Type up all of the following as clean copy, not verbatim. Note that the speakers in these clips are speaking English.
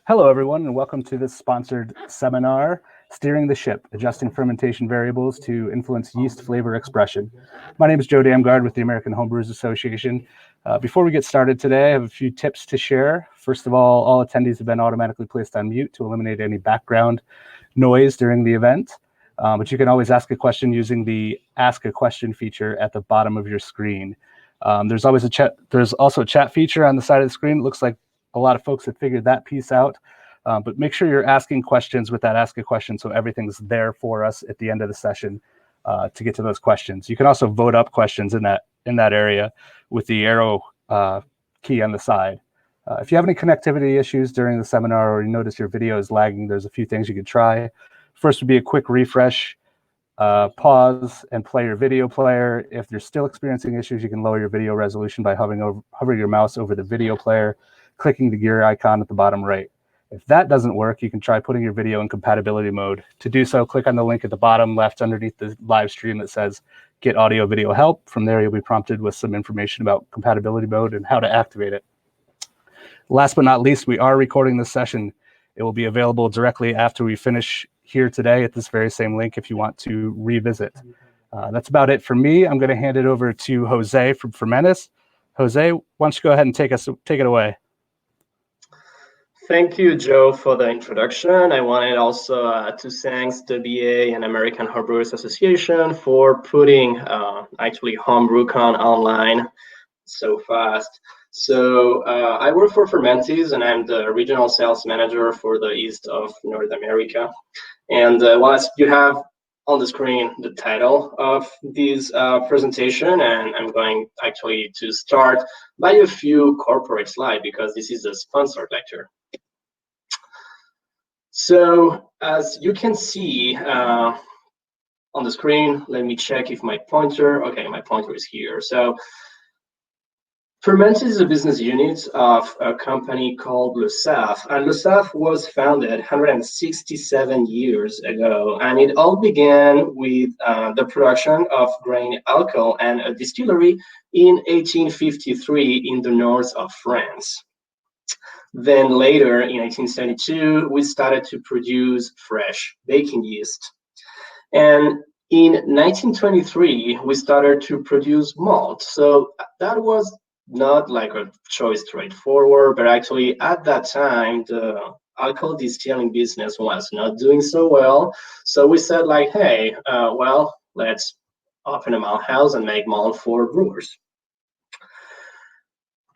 Hello, everyone, and welcome to this sponsored seminar, Steering the Ship, Adjusting Fermentation Variables to Influence Yeast Flavor Expression. My name is Joe Damgard with the American Homebrewers Association. Before we get started today, I have a few tips to share. First of all attendees have been automatically placed on mute to eliminate any background noise during the event. But you can always ask a question using the Ask a Question feature at the bottom of your screen. There's also a chat feature on the side of the screen. It looks like a lot of folks have figured that piece out, but make sure you're asking questions with that Ask a Question so everything's there for us at the end of the session to get to those questions. You can also vote up questions in that area with the arrow key on the side. If you have any connectivity issues during the seminar or you notice your video is lagging, there's a few things you could try. First would be a quick refresh, pause and play your video player. If you're still experiencing issues, you can lower your video resolution by hovering your mouse over the video player, clicking the gear icon at the bottom right. If that doesn't work, you can try putting your video in compatibility mode. To do so, click on the link at the bottom left underneath the live stream that says Get Audio Video Help. From there, you'll be prompted with some information about compatibility mode and how to activate it. Last but not least, we are recording this session. It will be available directly after we finish here today at this very same link if you want to revisit. That's about it for me. I'm going to hand it over to Jose from Fermentis. Jose, why don't you go ahead and take it away. Thank you, Joe, for the introduction. I wanted also to thank the BA and American Homebrewers Association for putting actually HomebrewCon online so fast. So I work for Fermentis, and I'm the regional sales manager for the east of North America. And once you have on the screen the title of this presentation, and I'm going actually to start by a few corporate slides because this is a sponsored lecture. So as you can see on the screen, let me check if my pointer, okay, my pointer is here. So Fermentis is a business unit of a company called LeSaf, and LeSaf was founded 167 years ago, and it all began with the production of grain alcohol and a distillery in 1853 in the north of France. Then later, in 1872, we started to produce fresh baking yeast. And in 1923, we started to produce malt. So that was not like a choice straightforward, but actually at that time, the alcohol distilling business was not doing so well. So we said like, hey, well, let's open a malt house and make malt for brewers.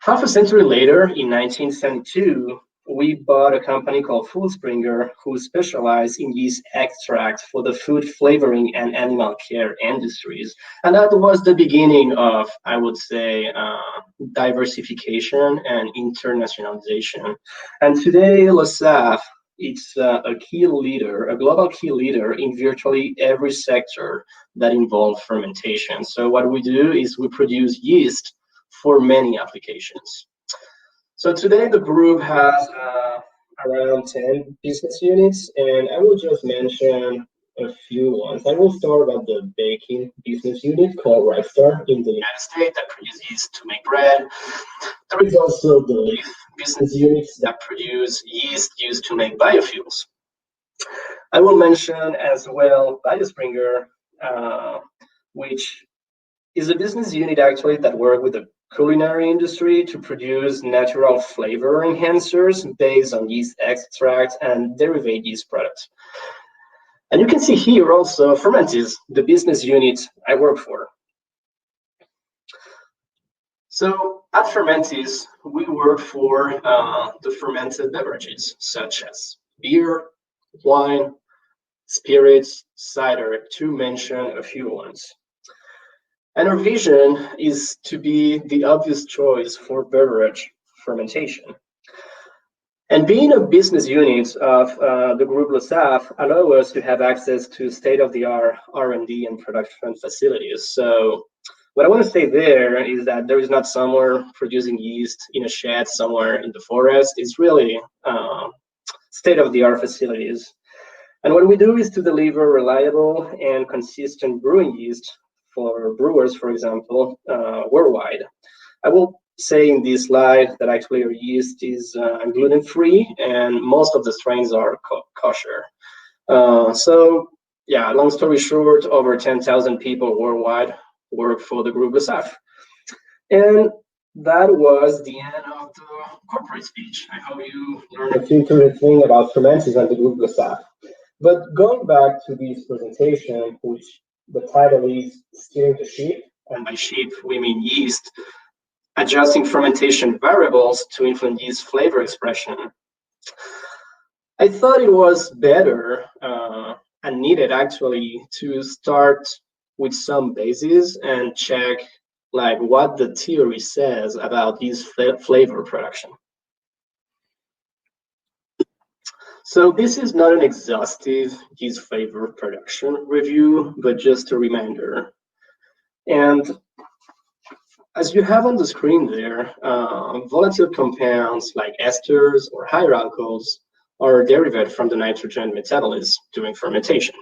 Half a century later, in 1972, we bought a company called Full Springer, who specialized in yeast extracts for the food flavoring and animal care industries. And that was the beginning of, I would say, diversification and internationalization. And today, LeSaf, it's a key leader, a global key leader in virtually every sector that involves fermentation. So what we do is we produce yeast for many applications. So today the group has around 10 business units, and I will just mention a few ones. I will start at the baking business unit called Rifestar in the United States that produces yeast to make bread. There is also the leaf business units that produce yeast used to make biofuels. I will mention as well BioSpringer, which is a business unit actually that works with the culinary industry to produce natural flavor enhancers based on yeast extracts and derivative yeast products. And you can see here also Fermentis, the business unit I work for. So at Fermentis, we work for the fermented beverages such as beer, wine, spirits, cider, to mention a few ones. And our vision is to be the obvious choice for beverage fermentation. And being a business unit of the group LeSaf allows us to have access to state-of-the-art R&D and production facilities. So what I want to say there is that there is not somewhere producing yeast in a shed somewhere in the forest. It's really state-of-the-art facilities. And what we do is to deliver reliable and consistent brewing yeast for brewers, for example, worldwide. I will say in this slide that actually our yeast is gluten-free, and most of the strains are kosher. So yeah, long story short, over 10,000 people worldwide work for the group Gusaf. And that was the end of the corporate speech. I hope you learned a few things about Fermentis and the group Gusaf. But going back to this presentation, which the title is Steering the Ship, and by ship we mean yeast, adjusting fermentation variables to influence yeast flavor expression, I thought it was better and needed actually to start with some bases and check like what the theory says about yeast flavor production. So this is not an exhaustive yeast flavor production review, but just a reminder. And as you have on the screen there, volatile compounds like esters or higher alcohols are derived from the nitrogen metabolism during fermentation.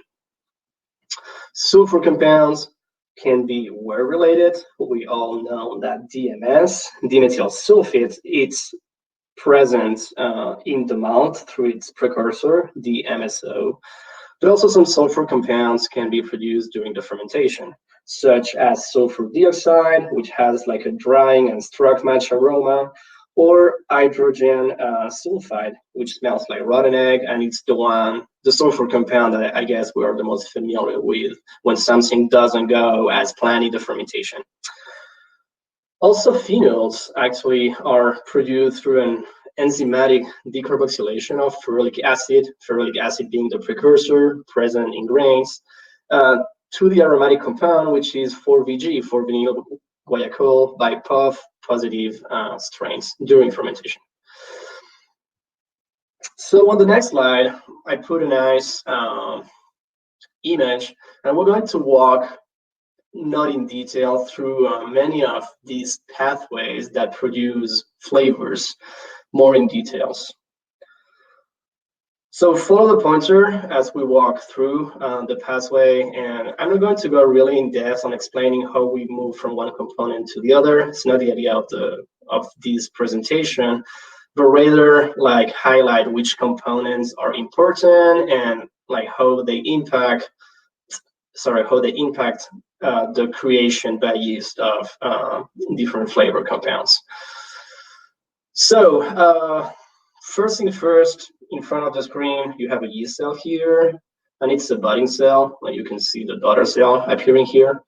Sulfur compounds can be well related. We all know that DMS, dimethyl sulfate, it's present in the malt through its precursor, the MSO. But also some sulfur compounds can be produced during the fermentation, such as sulfur dioxide, which has like a drying and struck match aroma, or hydrogen sulfide, which smells like rotten egg, and it's the sulfur compound that I guess we are the most familiar with when something doesn't go as planned in the fermentation. Also, phenols actually are produced through an enzymatic decarboxylation of ferulic acid being the precursor present in grains, to the aromatic compound, which is 4-VG, 4-vinyl guaiacol by POF positive strains during fermentation. So on the next slide, I put a nice image, and we're going to walk not in detail through many of these pathways that produce flavors, more in details. So follow the pointer as we walk through the pathway, and I'm not going to go really in depth on explaining how we move from one component to the other. It's not the idea of this presentation, but rather like highlight which components are important and like how they impact the creation by yeast of different flavor compounds. So first thing first, in front of the screen, you have a yeast cell here, and it's a budding cell. Like you can see the daughter cell appearing here.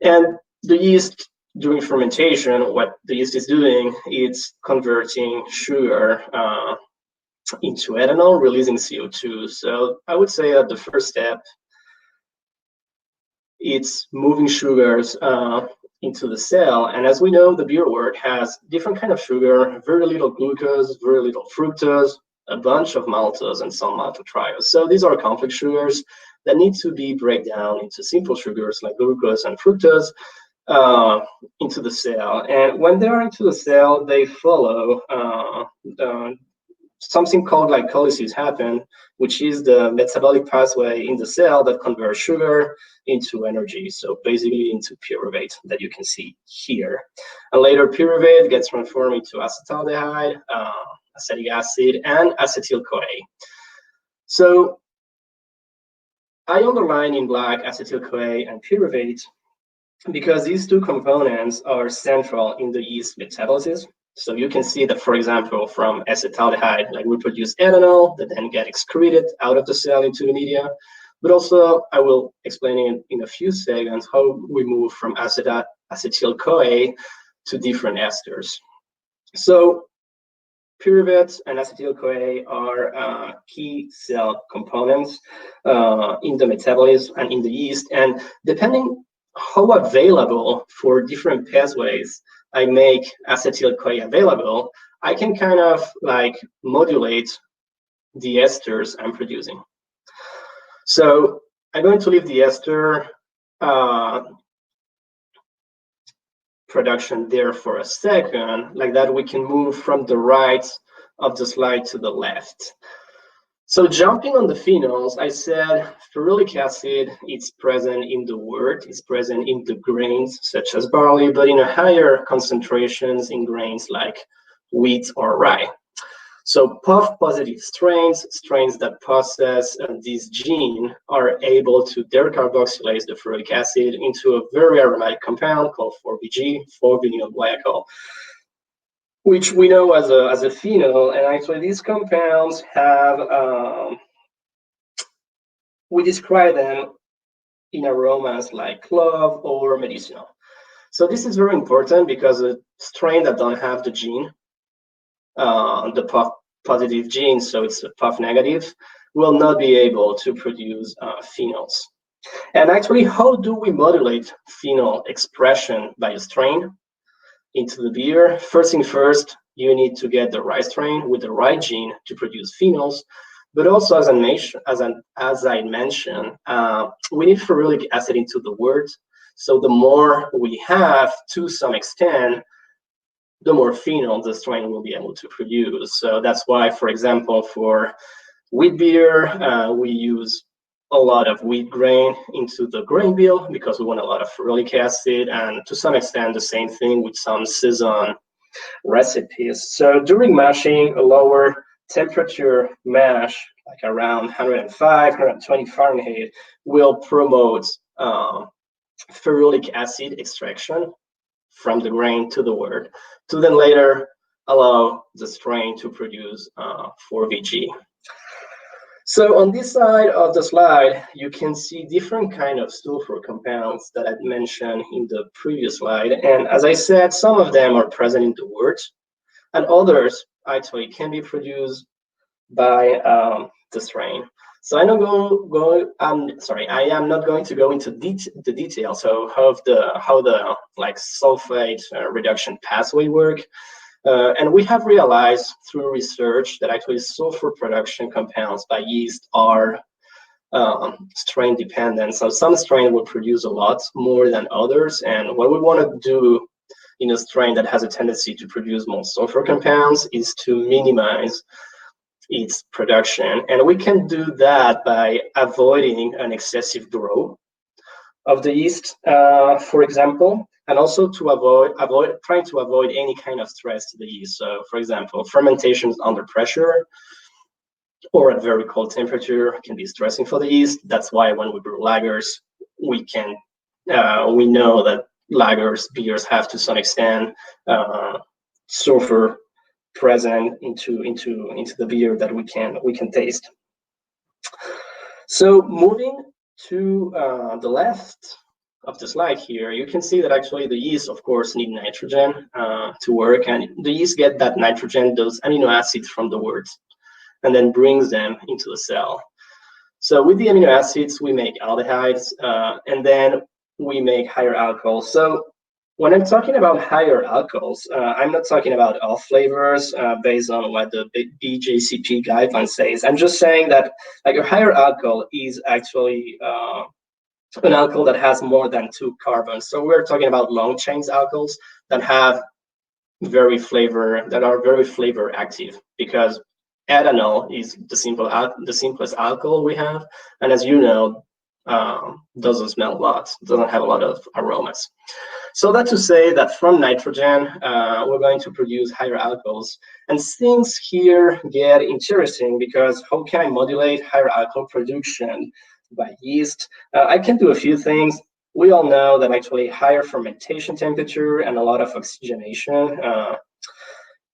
And the yeast, during fermentation, what the yeast is doing, it's converting sugar into ethanol, releasing CO2. So I would say that the first step, it's moving sugars into the cell. And as we know, the beer wort has different kind of sugar, very little glucose, very little fructose, a bunch of maltose, and some maltotriose. So these are complex sugars that need to be broken down into simple sugars like glucose and fructose into the cell. And when they are into the cell, they follow something called glycolysis happen, which is the metabolic pathway in the cell that converts sugar into energy, so basically into pyruvate that you can see here. And later pyruvate gets transformed into acetaldehyde, acetic acid, and acetyl-CoA. So I underline in black acetyl-CoA and pyruvate because these two components are central in the yeast metabolism. So you can see that, for example, from acetaldehyde, like we produce ethanol that then get excreted out of the cell into the media. But also, I will explain in a few seconds how we move from acetyl-CoA to different esters. So pyruvate and acetyl-CoA are key cell components in the metabolism and in the yeast. And depending how available for different pathways I make acetyl-CoA available, I can kind of modulate the esters I'm producing. So I'm going to leave the ester production there for a second. Like that, we can move from the right of the slide to the left. So jumping on the phenols, I said ferulic acid, it's present in the wort, it's present in the grains such as barley, but in a higher concentrations in grains like wheat or rye. So POF positive strains, strains that possess this gene, are able to decarboxylase the ferulic acid into a very aromatic compound called 4-VG, 4-vinyl glycol, which we know as a phenol. And actually these compounds have, we describe them in aromas like clove or medicinal. So this is very important because a strain that don't have the gene, the POF positive gene, so it's a POF negative, will not be able to produce phenols. And actually, how do we modulate phenol expression by a strain into the beer? First thing first, you need to get the right strain with the right gene to produce phenols. But also, as I mentioned, we need ferulic acid into the wort. So the more we have, to some extent, the more phenol the strain will be able to produce. So that's why, for example, for wheat beer, we use a lot of wheat grain into the grain bill because we want a lot of ferulic acid, and to some extent the same thing with some saison recipes. So during mashing, a lower temperature mash, like around 105, 120 Fahrenheit, will promote ferulic acid extraction from the grain to the wort, to then later allow the strain to produce 4-VG. So on this side of the slide, you can see different kind of sulfur compounds that I mentioned in the previous slide. And as I said, some of them are present in the wort, and others actually can be produced by the strain. So I am not going to go into the details of how the like sulfate reduction pathway work. And we have realized through research that actually sulfur production compounds by yeast are strain dependent. So some strain will produce a lot more than others. And what we want to do in a strain that has a tendency to produce more sulfur compounds is to minimize its production. And we can do that by avoiding an excessive growth of the yeast, for example, and also to trying to avoid any kind of stress to the yeast. So, for example, fermentation under pressure or at very cold temperature can be stressing for the yeast. That's why when we brew lagers, we know that lagers, beers have to some extent sulfur present into the beer that we can taste. So moving to the left of the slide here, you can see that actually the yeast, of course, need nitrogen to work, and the yeast get that nitrogen, those amino acids from the wort, and then brings them into the cell. So with the amino acids, we make aldehydes, and then we make higher alcohols. So when I'm talking about higher alcohols, I'm not talking about all flavors based on what the BJCP guideline says. I'm just saying that like a higher alcohol is actually an alcohol that has more than 2 carbons. So we're talking about long chains alcohols that have very flavor active, because ethanol is the simplest alcohol we have, and as you know, doesn't smell a lot, doesn't have a lot of aromas. So that's to say that from nitrogen, we're going to produce higher alcohols. And things here get interesting because how can I modulate higher alcohol production by yeast? I can do a few things. We all know that actually higher fermentation temperature and a lot of oxygenation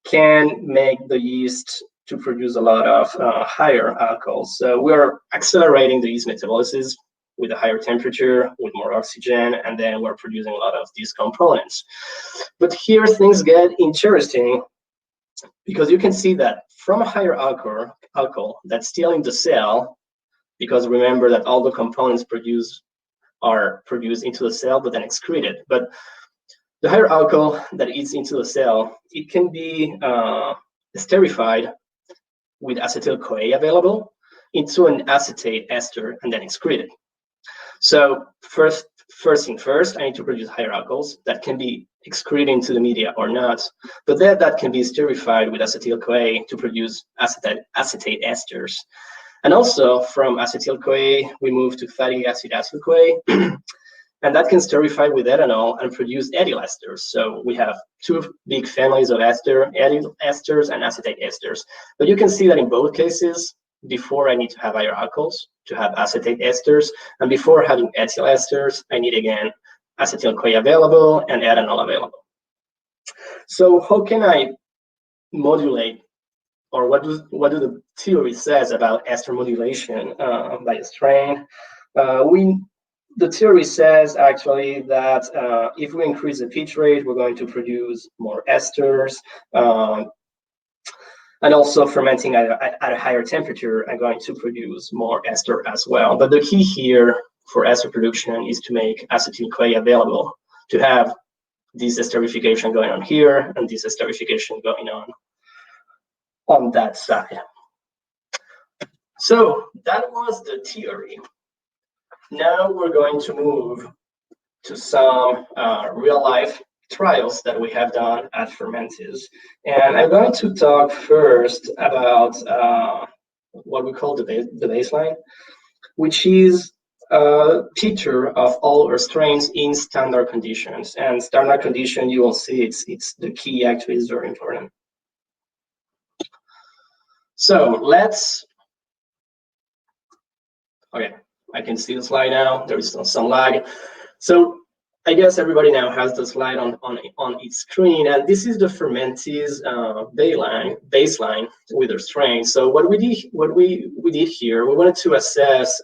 can make the yeast to produce a lot of higher alcohols. So we're accelerating the yeast metabolism with a higher temperature, with more oxygen, and then we're producing a lot of these components. But here things get interesting because you can see that from a higher alcohol that's still in the cell, because remember that all the components are produced into the cell but then excreted. But the higher alcohol that is into the cell, it can be esterified with acetyl-CoA available into an acetate ester and then excreted. So first thing first, I need to produce higher alcohols that can be excreted into the media or not, but that can be esterified with acetyl-CoA to produce acetate esters. And also from acetyl-CoA, we move to fatty acid acetyl-CoA, and that can sterify with ethanol and produce ethyl esters. So we have two big families of ethyl esters and acetate esters. But you can see that in both cases, before I need to have higher alcohols to have acetate esters, and before having ethyl esters, I need again acetyl-CoA available and ethanol available. So how can I modulate, or what do the theory says about ester modulation by a strain? The theory says actually that if we increase the pitch rate, we're going to produce more esters. And also fermenting at a higher temperature, I'm going to produce more ester as well. But the key here for ester production is to make acetyl-CoA available, to have this esterification going on here and this esterification going on that side. So that was the theory. Now we're going to move to some real-life trials that we have done at Fermentis. And I'm going to talk first about what we call the baseline, which is a picture of all our strains in standard conditions. And standard condition, you will see it's the key, actually is very important. So okay, I can see the slide now. There is still some lag. So I guess everybody now has the slide on its screen, and this is the Fermentis baseline with our strain. So what we did here, we wanted to assess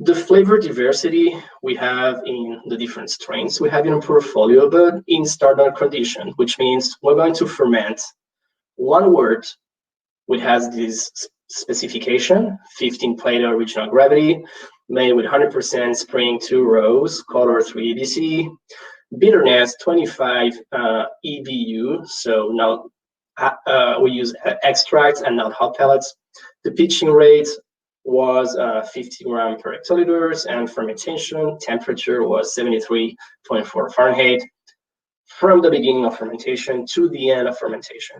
the flavor diversity we have in the different strains we have in our portfolio, but in standard condition, which means we're going to ferment one wort which has this specification, 15 Plato original gravity, made with 100% spring 2 rows, color 3 EBC, bitterness 25 EBU, so now we use extracts and not hop pellets. The pitching rate was 50 grams per hectoliters, and fermentation temperature was 73.4 Fahrenheit from the beginning of fermentation to the end of fermentation.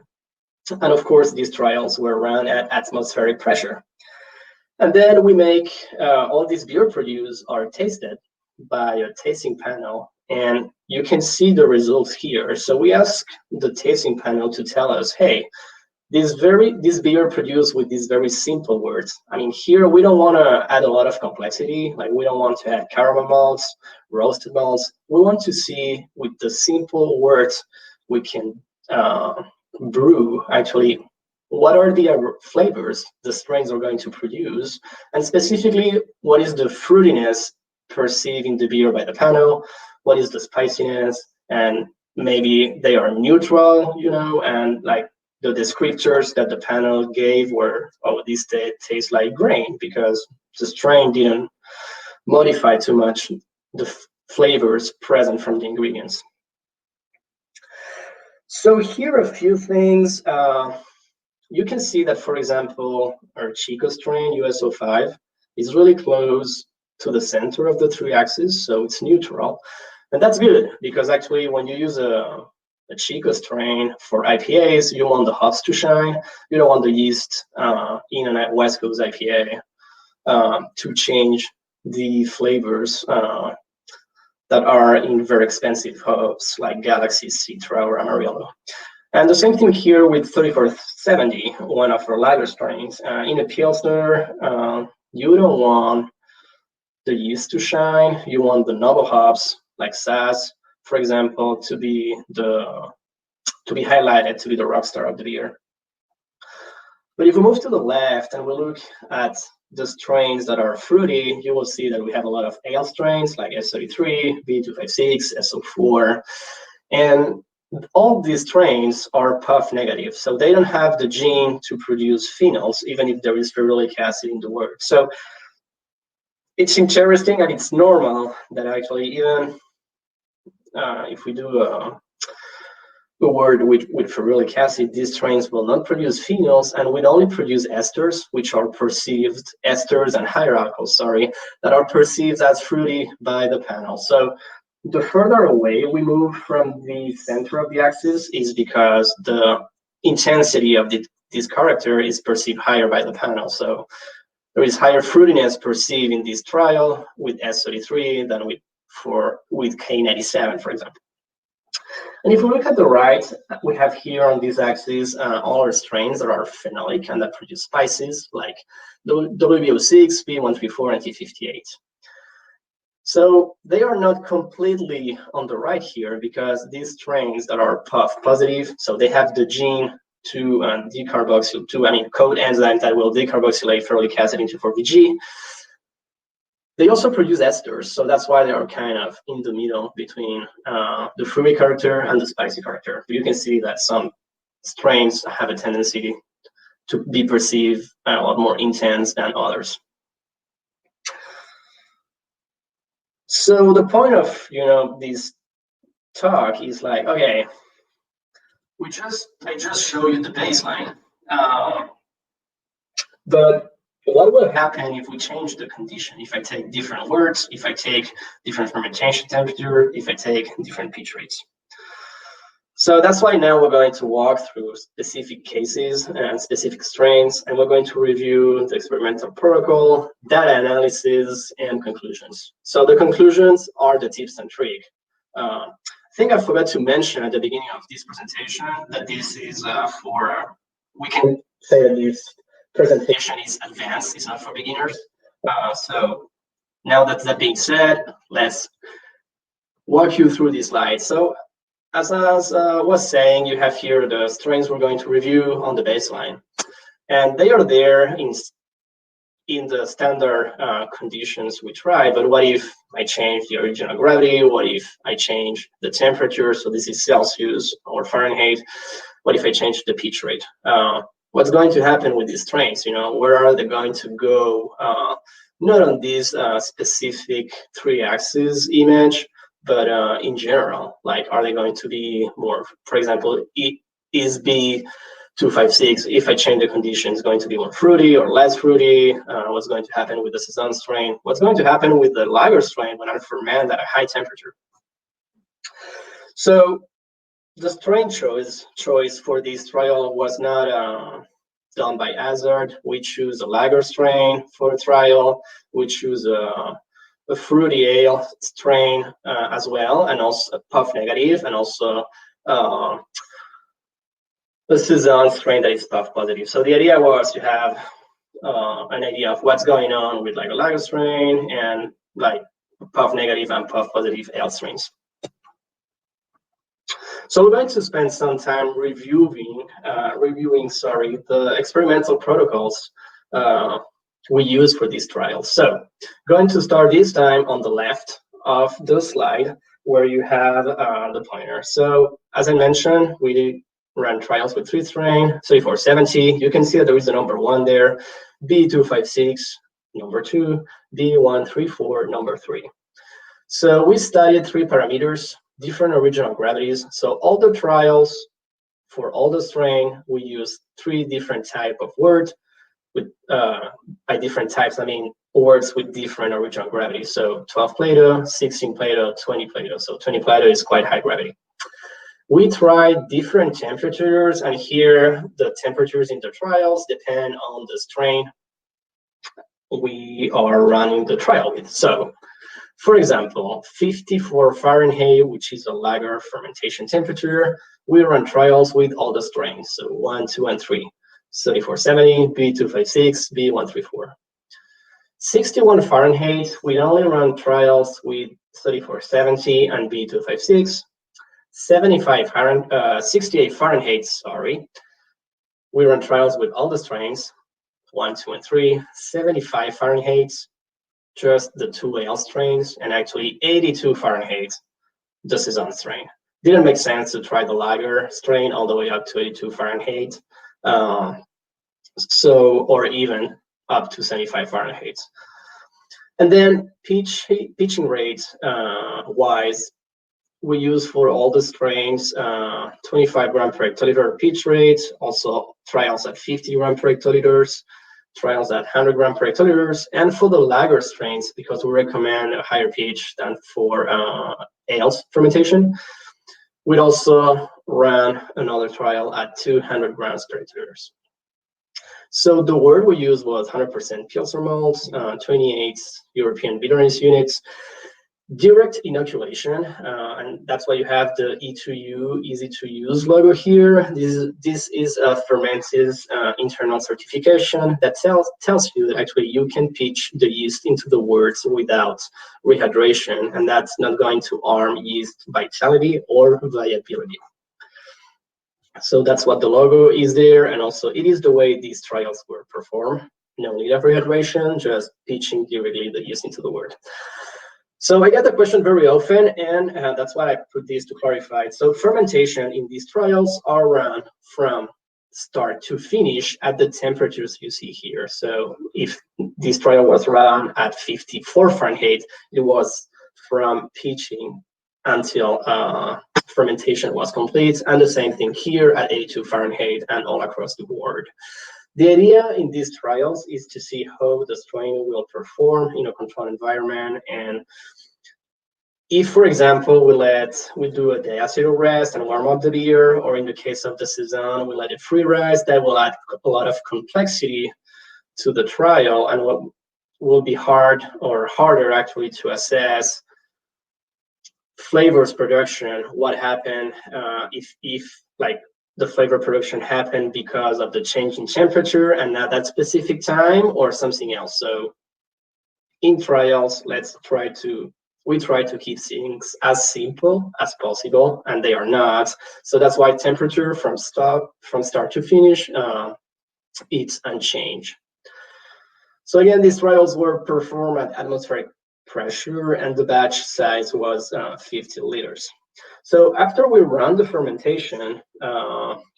And of course, these trials were run at atmospheric pressure. And then we make all these beer produced are tasted by a tasting panel, and you can see the results here. So we ask the tasting panel to tell us, hey, this beer produced with these very simple words. I mean, here we don't want to add a lot of complexity. Like, we don't want to add caramel malts, roasted malts. We want to see with the simple words we can brew actually what are the flavors the strains are going to produce, and specifically what is the fruitiness perceived in the beer by the panel, what is the spiciness, and maybe they are neutral, you know, and like the descriptors that the panel gave were, oh, this tastes like grain, because the strain didn't modify too much the flavors present from the ingredients. So here are a few things. You can see that, for example, our Chico strain, US05, is really close to the center of the three axes, so it's neutral. And that's good, because actually when you use a Chico strain for IPAs, you want the hops to shine. You don't want the yeast in a West Coast IPA to change the flavors that are in very expensive hops like Galaxy, Citra, or Amarillo. And the same thing here with 3470, one of our lager strains. In a Pilsner, you don't want the yeast to shine. You want the noble hops, like Sass, for example, to be highlighted, to be the rock star of the beer. But if we move to the left and we look at the strains that are fruity, you will see that we have a lot of ale strains like S33, B256, SO4, and all these strains are puff negative, so they don't have the gene to produce phenols, even if there is ferulic acid in the wort. So it's interesting and it's normal that actually even if we do a wort with ferulic acid, these strains will not produce phenols and will only produce esters, which are perceived, esters and higher alcohols, sorry, that are perceived as fruity by the panel. So the further away we move from the center of the axis is because the intensity of the this character is perceived higher by the panel. So there is higher fruitiness perceived in this trial with S33 than with K97, for example. And if we look at the right, we have here on this axis all our strains that are phenolic and that produce spices like WBO6, B134, and T58. So they are not completely on the right here because these strains that are PUF positive, so they have the gene to code enzyme that will decarboxylate ferulic acid into 4-VG. They also produce esters, so that's why they are kind of in the middle between the fruity character and the spicy character. You can see that some strains have a tendency to be perceived a lot more intense than others. So the point of this talk is like, okay, I just show you the baseline, but what will happen if we change the condition? If I take different words, if I take different fermentation temperature, if I take different pitch rates. So that's why now we're going to walk through specific cases and specific strains, and we're going to review the experimental protocol, data analysis, and conclusions. So the conclusions are the tips and tricks. I think I forgot to mention at the beginning of this presentation that this is we can say that this presentation is advanced, it's not for beginners. So now that being said, let's walk you through these slides. So as I was saying, you have here the strains we're going to review on the baseline. And they are there in the standard conditions we try, but what if I change the original gravity? What if I change the temperature? So this is Celsius or Fahrenheit. What if I change the pitch rate? What's going to happen with these strains? Where are they going to go? Not on this specific 3-axis image, but in general, like, are they going to be more, for example, is B256, if I change the conditions, going to be more fruity or less fruity? What's going to happen with the Saison strain? What's going to happen with the lager strain when I ferment at a high temperature? So the strain choice for this trial was not done by hazard. We choose a lager strain for the trial. We choose a fruity ale strain as well, and also a PUF negative, and also a Saison strain that is PUF positive. So the idea was to have an idea of what's going on with like a lager strain and like PUF negative and PUF positive ale strains. So we're going to spend some time reviewing the experimental protocols we use for these trials. So going to start this time on the left of the slide where you have the pointer. So as I mentioned, we ran trials with 3 strain, 3470. You can see that there is the number 1 there, B256, number 2, B134, number 3. So we studied 3 parameters, different original gravities. So all the trials for all the strain, we use 3 different type of words. With by different types, I mean words with different original gravity. So 12 Plato, 16 Plato, 20 Plato. So 20 Plato is quite high gravity. We tried different temperatures, and here the temperatures in the trials depend on the strain we are running the trial with. So for example, 54 Fahrenheit, which is a lager fermentation temperature, we run trials with all the strains, so 1, 2, and 3. 3470, B256, B134. 61 Fahrenheit, we only run trials with 3470 and B256. 68 Fahrenheit, we run trials with all the strains, 1, 2, and 3. 75 Fahrenheit, just the 2 ale strains, and actually 82 Fahrenheit, the Saison strain. Didn't make sense to try the lager strain all the way up to 82 Fahrenheit, or even up to 75 Fahrenheit. And then pitching rate wise, we use for all the strains 25 gram per hectoliter pitch rate, also trials at 50 gram per hectoliters, trials at 100 gram per hectoliters, and for the lager strains, because we recommend a higher pitch than for ales fermentation, we'd also run another trial at 200 grams per hectoliters. So the word we used was 100% Pilsner malts, 28 European bitterness units, direct inoculation, and that's why you have the E2U, easy to use logo here. This is a Fermentis internal certification that tells you that actually you can pitch the yeast into the worts without rehydration, and that's not going to harm yeast vitality or viability. So that's what the logo is there, and also it is the way these trials were performed. No need of rehydration, just pitching directly the yeast into the wort. So I get the question very often, and that's why I put this to clarify. So fermentation in these trials are run from start to finish at the temperatures you see here. So if this trial was run at 54 Fahrenheit, it was from pitching until fermentation was complete, and the same thing here at 82 Fahrenheit and all across the board. The idea in these trials is to see how the strain will perform in a controlled environment, and if, for example, we do a diacetyl rest and warm up the beer, or in the case of the saison, we let it free rest, that will add a lot of complexity to the trial, and what will be harder actually to assess flavors production, what happened if like the flavor production happened because of the change in temperature and at that specific time, or something else. So in trials, we try to keep things as simple as possible, and they are not. So that's why temperature from start to finish, it's unchanged. So again, these trials were performed at atmospheric pressure, and the batch size was 50 liters. So after we run the fermentation,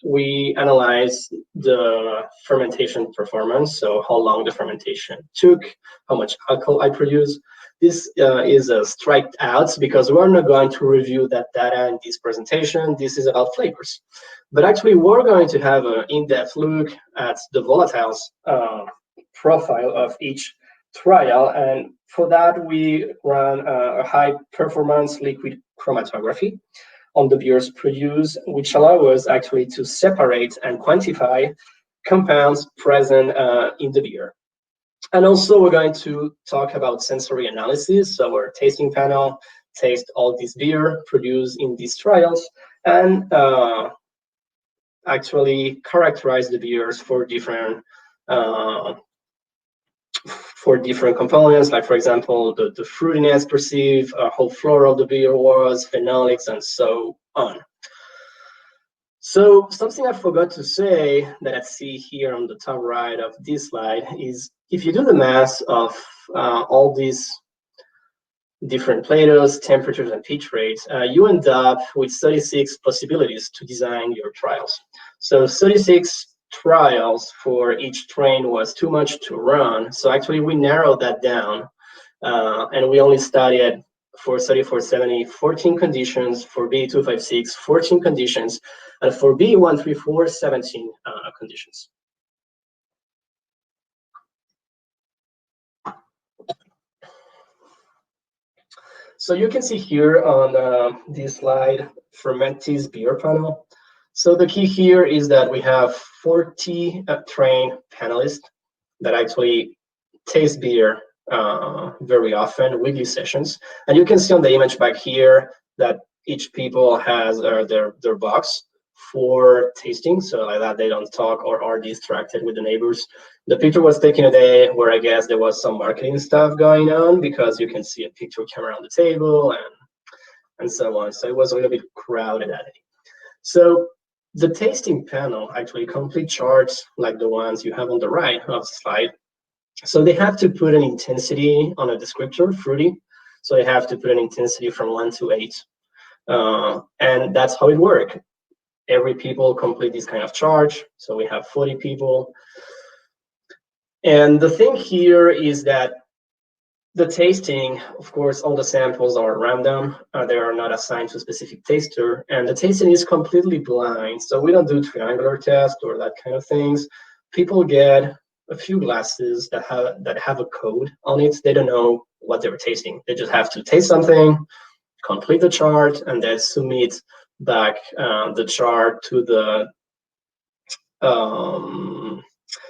we analyze the fermentation performance, so how long the fermentation took, how much alcohol I produced. This is striked out because we're not going to review that data in this presentation. This is about flavors. But actually, we're going to have an in-depth look at the volatiles profile of each trial. And for that, we run a high-performance liquid chromatography on the beers produced, which allow us actually to separate and quantify compounds present in the beer. And also, we're going to talk about sensory analysis. So our tasting panel taste all this beer produced in these trials and actually characterize the beers for different components, like for example, the fruitiness perceived, how floral the beer was, phenolics, and so on. So something I forgot to say that I see here on the top right of this slide is if you do the math of all these different Platos, temperatures, and pitch rates, you end up with 36 possibilities to design your trials. So 36 trials for each strain was too much to run. So actually we narrowed that down and we only studied for 3470, 14 conditions, for B256, 14 conditions, and for B134, 17 conditions. So you can see here on this slide, Fermentis beer panel. So the key here is that we have 40 trained panelists that actually taste beer very often, weekly sessions. And you can see on the image back here that each people has their box for tasting, so like that they don't talk or are distracted with the neighbors. The picture was taken a day where I guess there was some marketing stuff going on, because you can see a picture camera on the table and so on. So it was a little bit crowded that day. So the tasting panel actually complete charts like the ones you have on the right of the slide. So they have to put an intensity on a descriptor, fruity. So they have to put an intensity from 1 to 8. And that's how it works. Every people complete this kind of charge. So we have 40 people. And the thing here is that the tasting, of course, all the samples are random. They are not assigned to a specific taster. And the tasting is completely blind. So we don't do triangular tests or that kind of things. People get a few glasses that have a code on it. They don't know what they were tasting. They just have to taste something, complete the chart, and then submit back the chart to the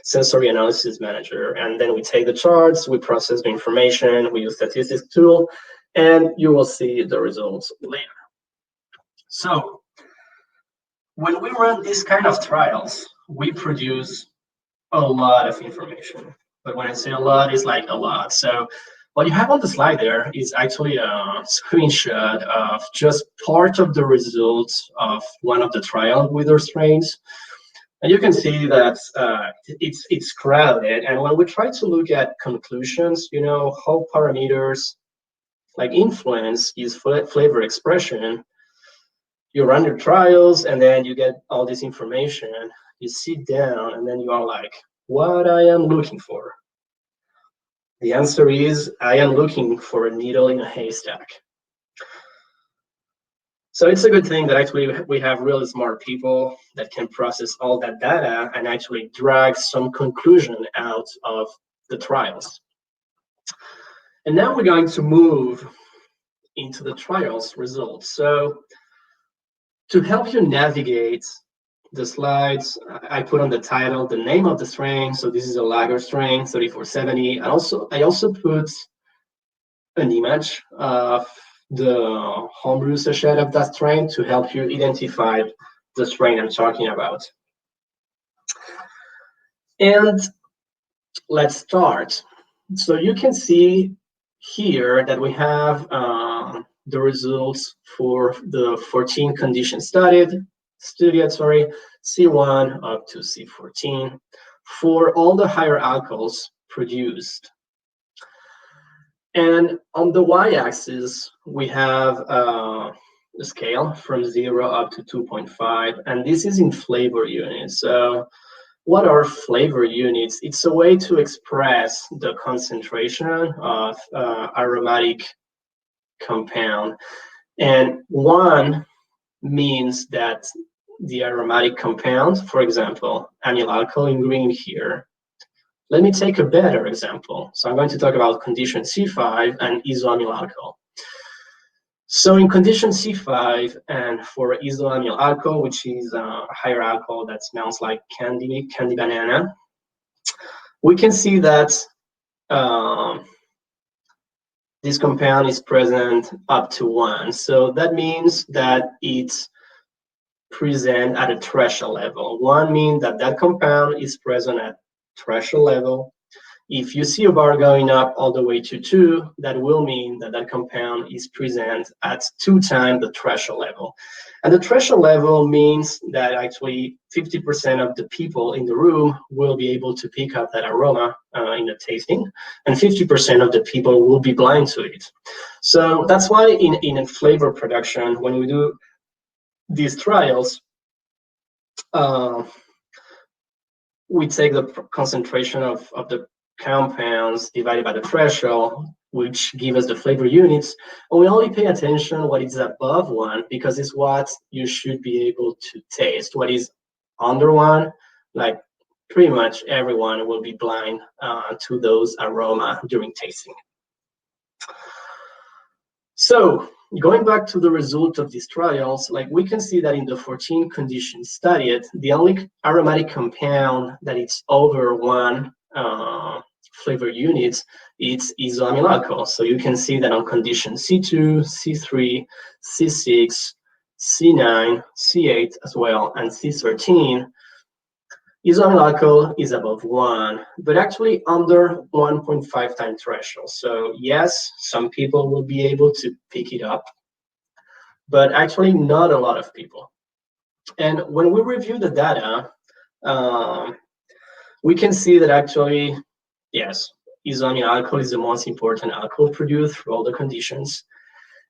sensory analysis manager. And then we take the charts, we process the information, we use statistics tool, and you will see the results later. So when we run these kind of trials, we produce a lot of information. But when I say a lot, it's like a lot. So what you have on the slide there is actually a screenshot of just part of the results of one of the trial with our strains. And you can see that it's crowded. And when we try to look at conclusions, how parameters like influence is flavor expression, you run your trials and then you get all this information. You sit down and then you are like, what I am looking for? The answer is, I am looking for a needle in a haystack. So it's a good thing that actually we have really smart people that can process all that data and actually drag some conclusion out of the trials. And now we're going to move into the trials results. So to help you navigate the slides, I put on the title the name of the strain. So this is a lager strain, 3470. I also put an image of the homebrew sachet of that strain to help you identify the strain I'm talking about. And let's start. So you can see here that we have the results for the 14 conditions studied, C1 up to C14, for all the higher alcohols produced. And on the y-axis, we have a scale from 0 up to 2.5, and this is in flavor units. So what are flavor units? It's a way to express the concentration of aromatic compound. And 1 means that the aromatic compound, for example, amyl alcohol in green here. Let me take a better example. So I'm going to talk about condition C5 and isoamyl alcohol. So in condition C5 and for isoamyl alcohol, which is a higher alcohol that smells like candy banana, we can see that this compound is present up to 1. So that means that it's present at a threshold level. 1 means that that compound is present at threshold level. If you see a bar going up all the way to 2, that will mean that that compound is present at 2 times the threshold level. And the threshold level means that actually 50% of the people in the room will be able to pick up that aroma in the tasting, and 50% of the people will be blind to it. So that's why in a flavor production, when we do these trials, we take the concentration of the compounds divided by the threshold, which give us the flavor units, and we only pay attention what is above 1, because it's what you should be able to taste. What is under 1, like pretty much everyone will be blind to those aroma during tasting. So going back to the result of these trials, like we can see that in the 14 conditions studied, the only aromatic compound that is over 1 flavor units, it's isoamyl alcohol. So you can see that on condition C2, C3, C6, C9, C8 as well, and C13, isoamyl alcohol is above 1, but actually under 1.5 times threshold. So yes, some people will be able to pick it up, but actually not a lot of people. And when we review the data, we can see that actually, yes, isoamyl alcohol is the most important alcohol produced through all the conditions.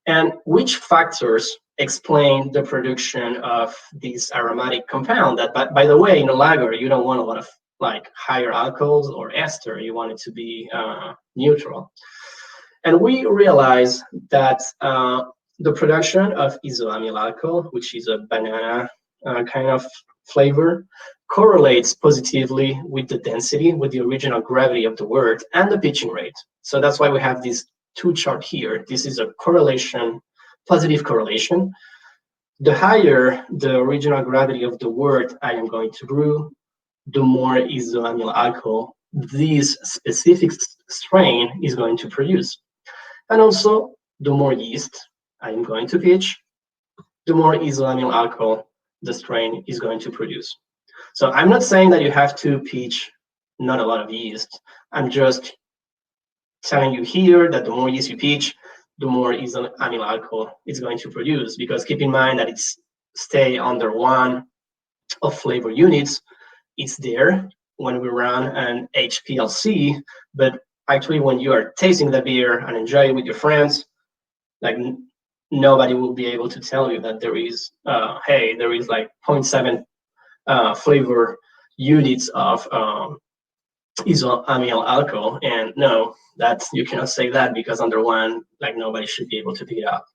And which factors explain the production of this aromatic compound that, by the way, in a lager, you don't want a lot of like higher alcohols or ester. You want it to be neutral. And we realize that the production of isoamyl alcohol, which is a banana kind of flavor, correlates positively with the density, with the original gravity of the wort, and the pitching rate. So that's why we have these 2 charts here. This is a correlation, positive correlation. The higher the original gravity of the wort I am going to brew, the more isoamyl alcohol this specific strain is going to produce. And also, the more yeast I am going to pitch, the more isoamyl alcohol the strain is going to produce. So I'm not saying that you have to pitch not a lot of yeast. I'm just telling you here that the more yeast you pitch, the more isoamyl alcohol it's going to produce, because keep in mind that it's stay under 1 of flavor units. It's there when we run an HPLC, but actually when you are tasting the beer and enjoy it with your friends, like nobody will be able to tell you that there is, hey, there is like 0.7 flavor units of isoamyl alcohol. And no, that's, you cannot say that, because under 1, like nobody should be able to pick it up.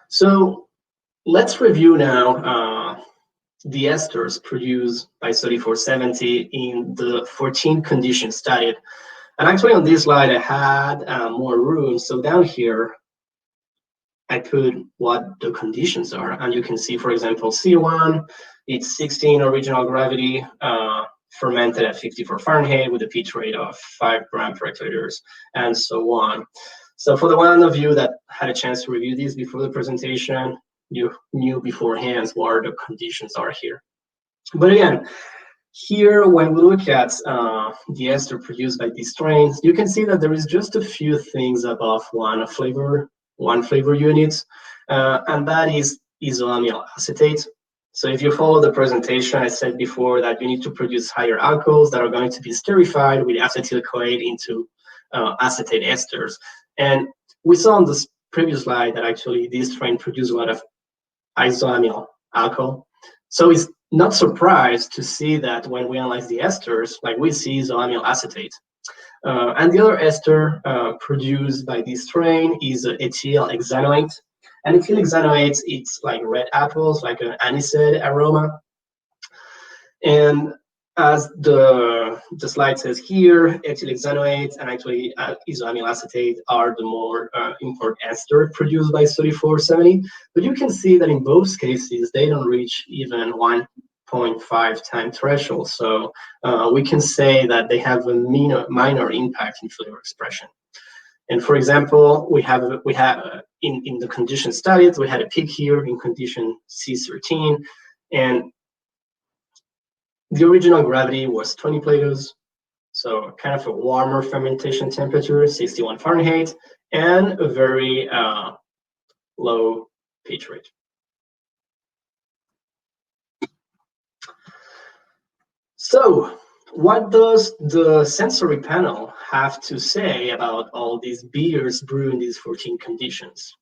So let's review now the esters produced by 3470 in the 14 conditions studied. And actually on this slide, I had more room. So down here, I put what the conditions are. And you can see, for example, C1, it's 16 original gravity, fermented at 54 Fahrenheit with a pitch rate of 5 grams per hectoliters, and so on. So for the one of you that had a chance to review these before the presentation, you knew beforehand what the conditions are here. But again, here, when we look at the ester produced by these strains, you can see that there is just a few things above one flavor unit, and that is isoamyl acetate. So if you follow the presentation, I said before that you need to produce higher alcohols that are going to be esterified with acetyl-CoA into acetate esters. And we saw on this previous slide that actually this strain produced a lot of isoamyl alcohol. So it's not surprised to see that when we analyze the esters, like we see isoamyl acetate. And the other ester produced by this strain is ethyl hexanoate. And ethyl hexanoate, it's like red apples, like an anised aroma. And as the slide says here, ethyl hexanoate and actually isoamyl acetate are the more important ester produced by 3470. But you can see that in both cases, they don't reach even 1.5 time threshold. So we can say that they have a minor impact in flavor expression. And for example, we have in the condition studied, we had a peak here in condition C13, and the original gravity was 20 Platos, so kind of a warmer fermentation temperature, 61 Fahrenheit, and a very low pitch rate. So what does the sensory panel have to say about all these beers brewed in these 14 conditions?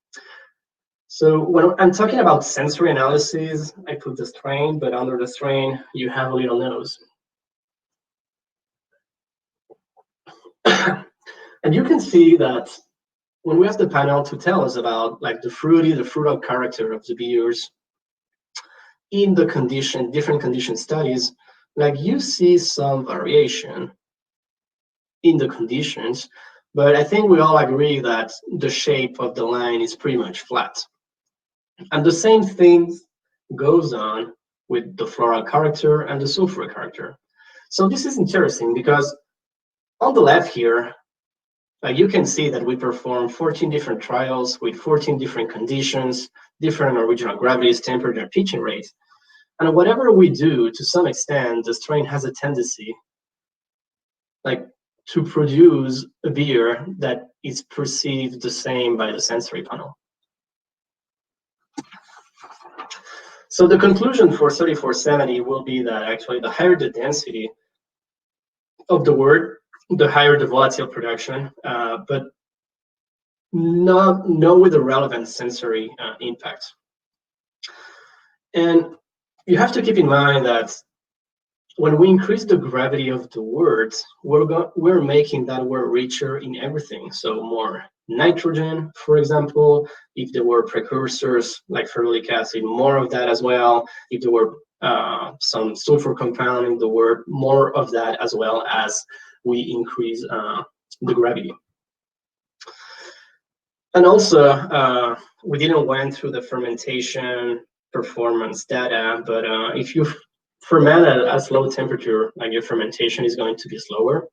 So when I'm talking about sensory analysis, I put the strain, but under the strain, you have a little nose. And you can see that when we ask the panel to tell us about like the fruital character of the beers in the different condition studies, like you see some variation in the conditions, but I think we all agree that the shape of the line is pretty much flat. And the same thing goes on with the floral character and the sulfur character. So this is interesting because on the left here, you can see that we performed 14 different trials with 14 different conditions, different original gravities, temperature, pitching rates. And whatever we do, to some extent, the strain has a tendency like to produce a beer that is perceived the same by the sensory panel. So the conclusion for 3470 will be that actually the higher the density of the wort, the higher the volatile production, but no with a relevant sensory impact. And you have to keep in mind that when we increase the gravity of the wort, we're making that wort richer in everything. So more nitrogen, for example, if there were precursors like ferulic acid, more of that as well. If there were some sulfur compound in the wort, more of that as well as we increase the gravity. And also, we didn't went through the fermentation performance data, but if you ferment at low temperature, like your fermentation is going to be slower.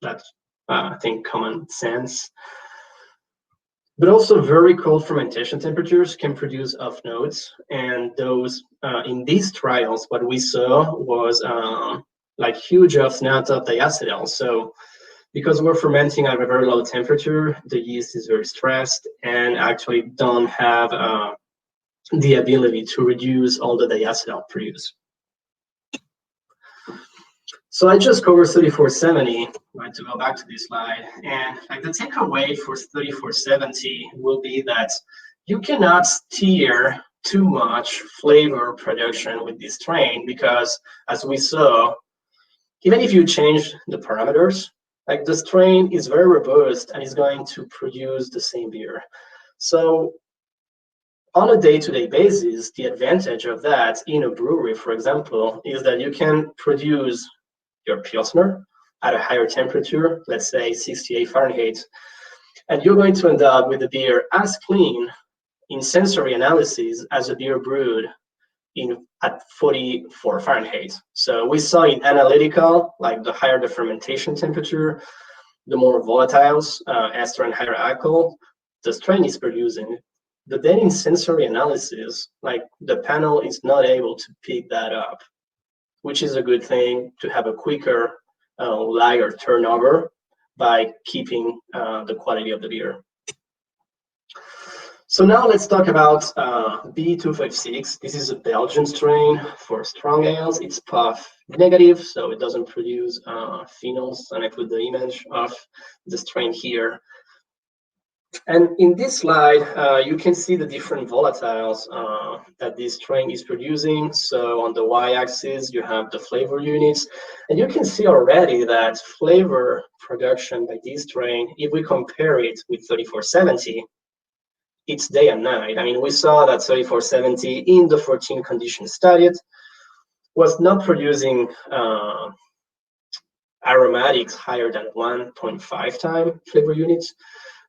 That's, I think, common sense. But also very cold fermentation temperatures can produce off notes, and those in these trials, what we saw was like huge off notes of diacetyl. So because we're fermenting at a very low temperature, the yeast is very stressed and actually don't have the ability to reduce all the diacetyl produced. So I just covered 3470. I'm going to go back to this slide. And like the takeaway for 3470 will be that you cannot steer too much flavor production with this strain, because as we saw, even if you change the parameters, like the strain is very robust and is going to produce the same beer. So on a day-to-day basis, the advantage of that in a brewery, for example, is that you can produce your Pilsner at a higher temperature, let's say 68 Fahrenheit, and you're going to end up with a beer as clean in sensory analysis as a beer brewed at 44 Fahrenheit. So we saw in analytical, like the higher the fermentation temperature, the more volatiles, ester and higher alcohol, the strain is producing. But then in sensory analysis, like the panel is not able to pick that up, which is a good thing to have a quicker lager turnover by keeping the quality of the beer. So now let's talk about B256. This is a Belgian strain for strong ales. It's POF negative, so it doesn't produce phenols, and I put the image of the strain here. And in this slide, you can see the different volatiles that this strain is producing. So on the y-axis, you have the flavor units. And you can see already that flavor production by this strain, if we compare it with 3470, it's day and night. I mean, we saw that 3470 in the 14 conditions studied was not producing aromatics higher than 1.5 time flavor units.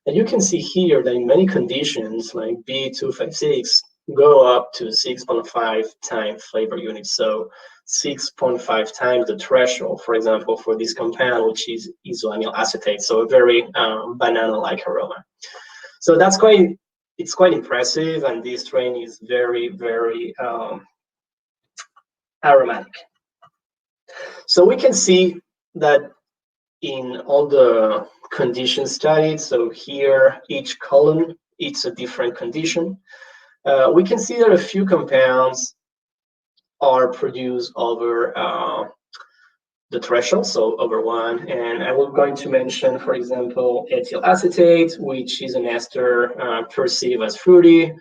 And you can see here that in many conditions, like B256, go up to 6.5 time flavor units. So 6.5 times the threshold, for example, for this compound, which is isoamyl acetate. So a very banana-like aroma. So that's it's quite impressive, and this strain is very, very aromatic. So we can see that in all the conditions studied, so here each column, it's a different condition. We can see that a few compounds are produced over the threshold, so over 1. And I was going to mention, for example, ethyl acetate, which is an ester perceived as fruity,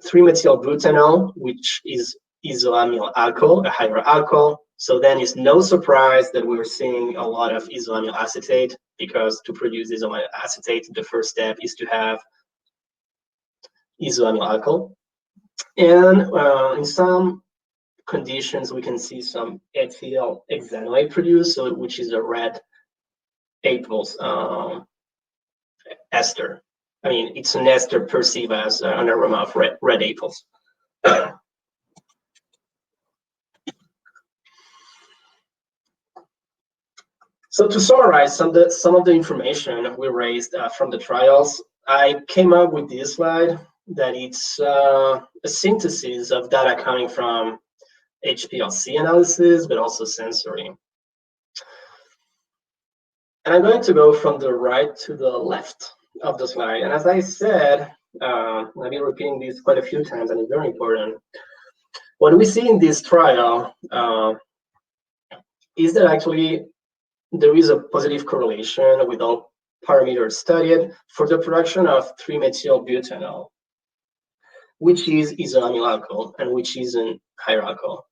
3-methylbutanol, which is isoamyl alcohol, a higher alcohol. So then it's no surprise that we're seeing a lot of isoamyl acetate, because to produce isoamyl acetate, the first step is to have isoamyl alcohol. And in some conditions, we can see some ethyl hexanoate produced, so which is a red apples ester. I mean, it's an ester perceived as an aroma of red apples. So to summarize some of the information we raised from the trials, I came up with this slide that it's a synthesis of data coming from HPLC analysis, but also sensory. And I'm going to go from the right to the left of the slide. And as I said, I've been repeating this quite a few times, and it's very important. What we see in this trial is that actually there is a positive correlation with all parameters studied for the production of 3-methylbutanol, which is isoamyl alcohol and which is a higher alcohol.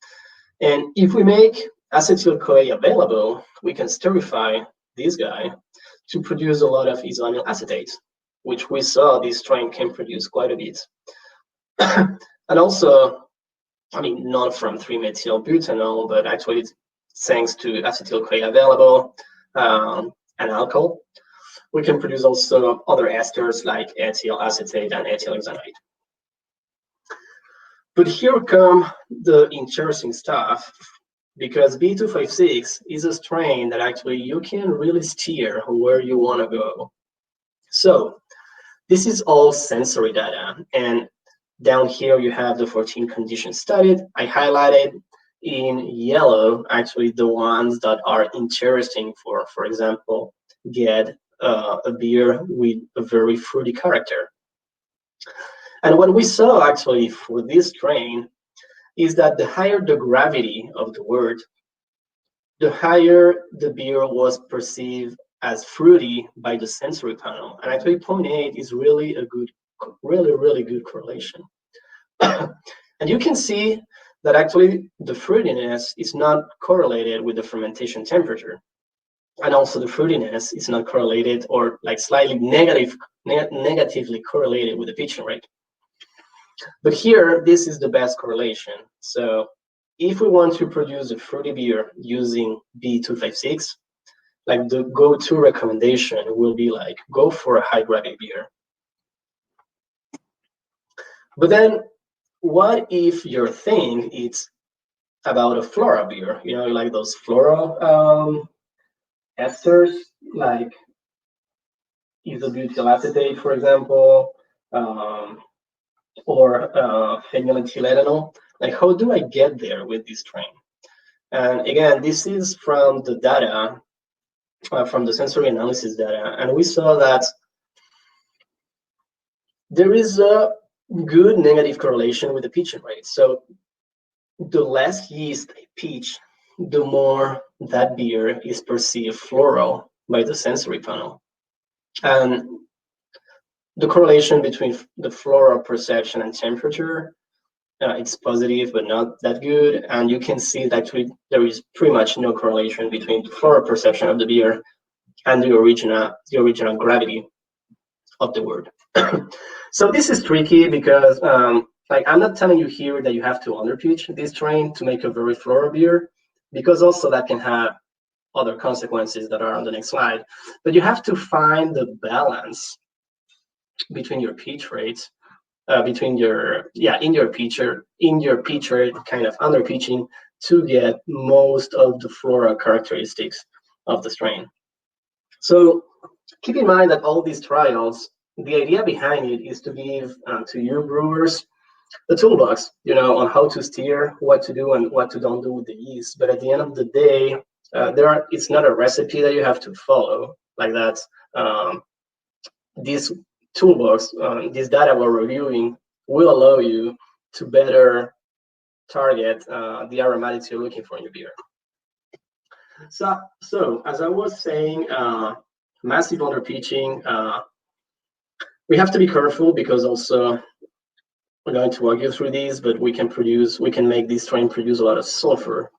And if we make acetyl-CoA available, we can sterify this guy to produce a lot of isoamyl acetate, which we saw this strain can produce quite a bit. And also, I mean, not from 3-methylbutanol, but actually thanks to acetyl-CoA available and alcohol, we can produce also other esters like ethyl acetate and ethyl hexanide. But here come the interesting stuff, because B256 is a strain that actually you can really steer where you want to go. So this is all sensory data, and down here you have the 14 conditions studied. I highlighted in yellow actually the ones that are interesting for example, get a beer with a very fruity character. And what we saw actually for this strain is that the higher the gravity of the wort, the higher the beer was perceived as fruity by the sensory panel. And actually 0.8 is really a good, really good correlation. And you can see that actually the fruitiness is not correlated with the fermentation temperature. And also the fruitiness is not correlated or like slightly negatively correlated with the pitching rate. But here, this is the best correlation. So if we want to produce a fruity beer using B256, like the go-to recommendation will be like, go for a high gravity beer. But then what if your thing is about a floral beer, you know, like those floral esters, like isobutyl acetate, for example, or phenylethylenol. Like, how do I get there with this strain? And again, this is from the data, from the sensory analysis data, and we saw that there is a good negative correlation with the pitching rate. So the less yeast I pitch, the more that beer is perceived floral by the sensory panel. And the correlation between the floral perception and temperature, it's positive, but not that good. And you can see that actually there is pretty much no correlation between the floral perception of the beer and the original gravity of the wort. So this is tricky because like I'm not telling you here that you have to underpitch this strain to make a very floral beer, because also that can have other consequences that are on the next slide. But you have to find the balance between your pitch rates, between your in your pitch rate kind of under pitching to get most of the floral characteristics of the strain. So keep in mind that all these trials, the idea behind it is to give to you brewers the toolbox, you know, on how to steer, what to do and what to don't do with the yeast. But at the end of the day, it's not a recipe that you have to follow like that. This toolbox, this data we're reviewing will allow you to better target the aromatics you're looking for in your beer. So as I was saying, massive underpitching, we have to be careful because also we're going to walk you through these, but we can make this strain produce a lot of sulfur.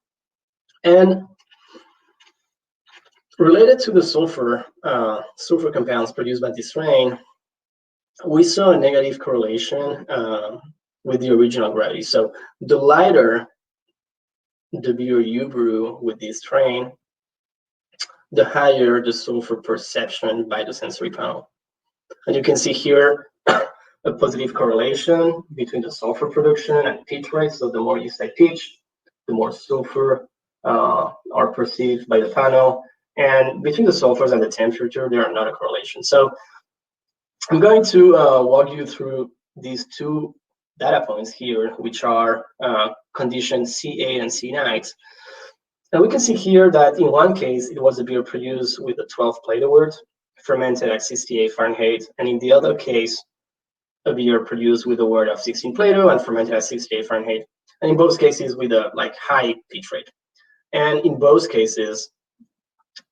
And related to the sulfur compounds produced by this strain, we saw a negative correlation with the original gravity. So the lighter the beer you brew with this strain, the higher the sulfur perception by the sensory panel. And you can see here a positive correlation between the sulfur production and pitch rate. So the more yeast I pitch, the more sulfur are perceived by the panel. And between the sulfurs and the temperature, there are not a correlation. So I'm going to walk you through these two data points here, which are conditions C8 and C9. And we can see here that in one case, it was a beer produced with a 12 Plato wort, fermented at 68 Fahrenheit. And in the other case, a beer produced with a wort of 16 Plato and fermented at 68 Fahrenheit. And in both cases with a high pitch rate. And in both cases,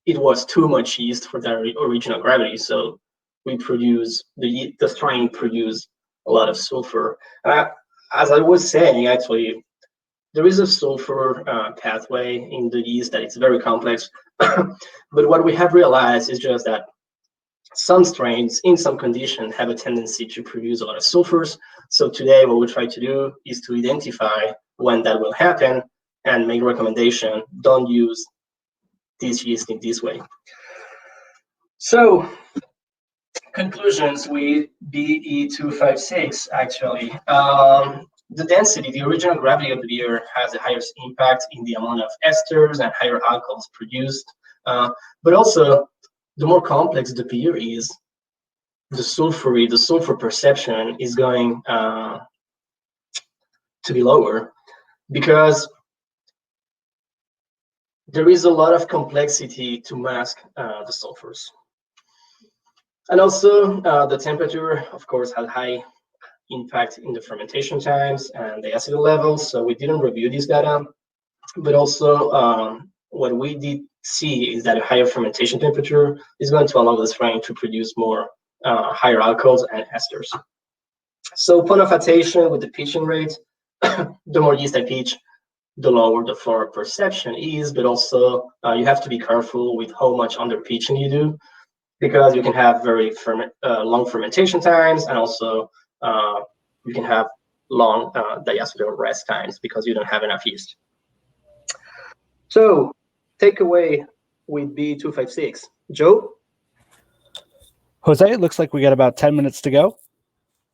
it was too much yeast for the original gravity. So we produce, the strain produced a lot of sulfur. As I was saying, actually, there is a sulfur pathway in the yeast that it's very complex. But what we have realized is just that some strains in some conditions have a tendency to produce a lot of sulfurs. So today what we try to do is to identify when that will happen and make recommendation. Don't use this yeast in this way. So conclusions with BE256 actually. The density, the original gravity of the beer has the highest impact in the amount of esters and higher alcohols produced. But also, the more complex the beer is, the sulfur perception is going to be lower, because there is a lot of complexity to mask the sulfurs. And also, the temperature, of course, had high impact in the fermentation times and the acid levels. So we didn't review this data, but also what we did see is that a higher fermentation temperature is going to allow the strain to produce more higher alcohols and esters. So point of attention with the pitching rate, the more yeast I pitch, the lower the floral perception is, but also you have to be careful with how much under pitching you do, because you can have very long fermentation times, and also you can have long diacetyl rest times because you don't have enough yeast. So takeaway with B256. Joe? Jose, it looks like we got about 10 minutes to go.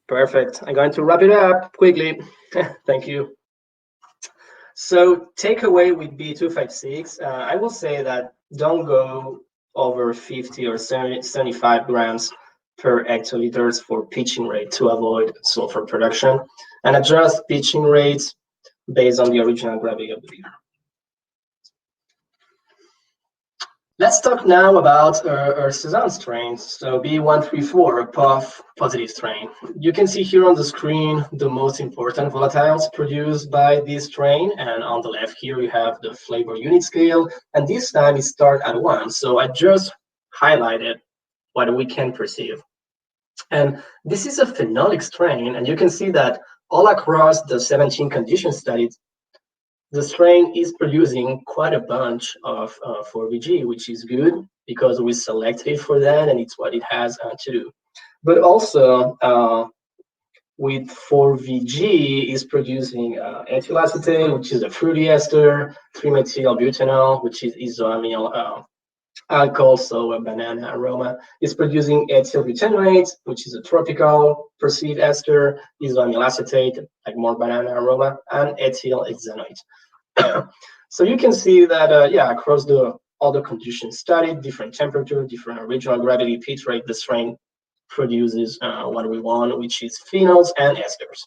Perfect. I'm going to wrap it up quickly. Thank you. So takeaway with B256, I will say that don't go over 50 or 75 grams per hectoliters for pitching rate to avoid sulfur production, and adjust pitching rates based on the original gravity of the beer. Let's talk now about our Saison strains. So B134, a puff positive strain. You can see here on the screen the most important volatiles produced by this strain, and on the left here you have the flavor unit scale, and this time it starts at 1. So I just highlighted what we can perceive. And this is a phenolic strain, and you can see that all across the 17 condition studies, the strain is producing quite a bunch of 4VG, which is good because we selected it for that, and it's what it has to do. But also, with 4VG is producing ethyl acetate, which is a fruity ester, 3-methyl-butanol, which is isoamyl alcohol, so a banana aroma, is producing ethyl butanoate, which is a tropical perceived ester, isoamyl acetate, like more banana aroma, and ethyl hexanoate. So you can see that, yeah, across all the conditions studied, different temperature, different original gravity, pitch rate, the strain produces what we want, which is phenols and esters.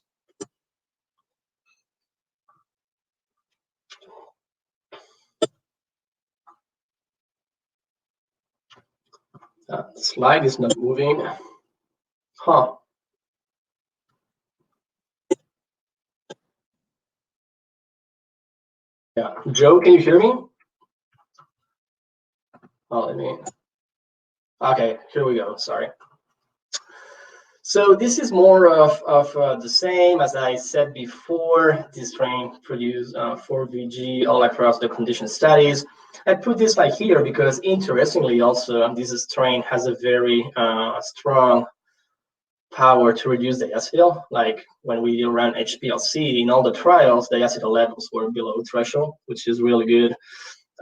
The slide is not moving. Huh. Yeah, Joe, can you hear me? Oh, let me. Okay, here we go. Sorry. So this is more of the same as I said before. This strain produced 4VG all across the condition studies. I put this slide here because, interestingly, also this strain has a very strong power to reduce the diacetyl. Like when we ran HPLC in all the trials, the diacetyl levels were below threshold, which is really good.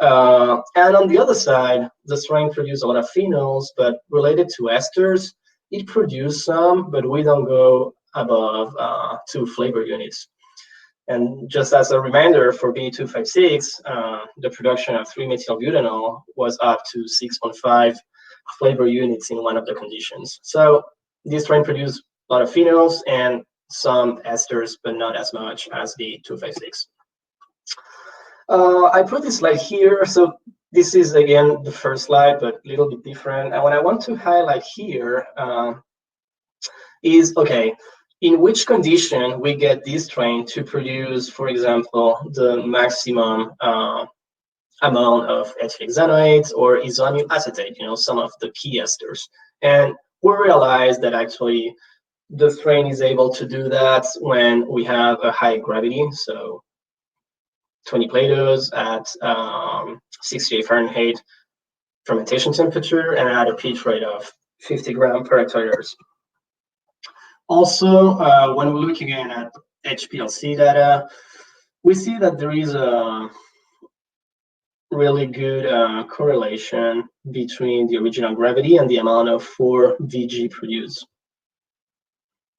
And on the other side, the strain produced a lot of phenols, but related to esters, it produced some, but we don't go above 2 flavor units. And just as a reminder, for B256, the production of 3-methyl-butanol was up to 6.5 flavor units in one of the conditions. So this strain produced a lot of phenols and some esters, but not as much as B256. I put this slide here. So this is, again, the first slide, but a little bit different. And what I want to highlight here is, okay, in which condition we get this strain to produce, for example, the maximum amount of ethyl hexanoate or isoamyl acetate, some of the key esters. And we realize that actually the strain is able to do that when we have a high gravity, so 20 Platos at 68 Fahrenheit fermentation temperature, and at a pitch rate of 50 grams per hectoliters. Also, when we look again at HPLC data, we see that there is a really good correlation between the original gravity and the amount of 4VG produced.